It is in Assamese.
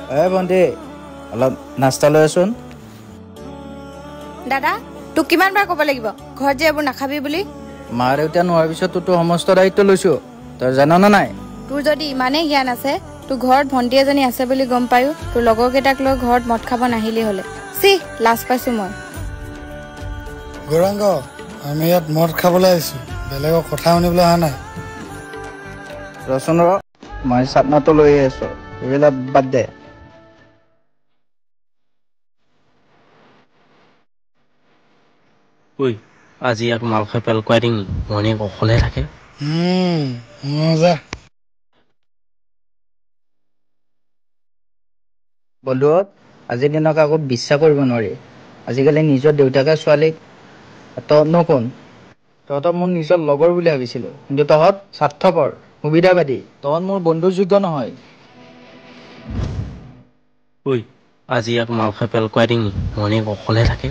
ভণ্টি অলপ নাস্তা লৈ আছোন দাদা তোক কিমান বাৰ ক'ব লাগিব ঘৰত যে এইবোৰ নাখাবি বুলি মা দেউতা নোহোৱাৰ পিছত তোৰতো সমস্ত দায়িত্ব লৈছো তই জান না নাই তোৰ যদি ইমানেই জ্ঞান আছে তোৰ ঘৰত ভণ্টি এজনী আছে বুলি গম পায়ো তোৰ লগৰ কেইটাক লৈ ঘৰত মদ খাব নাহিলি হলে চি লাজ পাইছো মই গৌৰাংগ আমি ইয়াত মদ খাবলৈ আহিছো বেলেগৰ কথা শুনিবলৈ অহা নাই ৰচোন ৰ মই চাটনাটো লৈ আছো এইবিলাক বাদ দে ঐ আজি ইয়াক মাল খাই পেলকুৱাই দিম ভনীয়েক অকলেহে থাকে মজা বন্ধুহঁত আজিৰ দিনক আকৌ বিশ্বাস কৰিব নোৱাৰি আজিকালি নিজৰ দেউতাকে ছোৱালীক তহঁতনো কোন তহঁতক মোৰ নিজৰ লগৰ বুলি ভাবিছিলো কিন্তু তহঁত স্বাৰ্থপৰ সুবিধাবাদী তহঁত মোৰ বন্ধুৰ যোগ্য নহয় ঐ আজি ইয়াক মাল খাই পেলকুৱাই দিম ভনীয়েক অকলেহে থাকে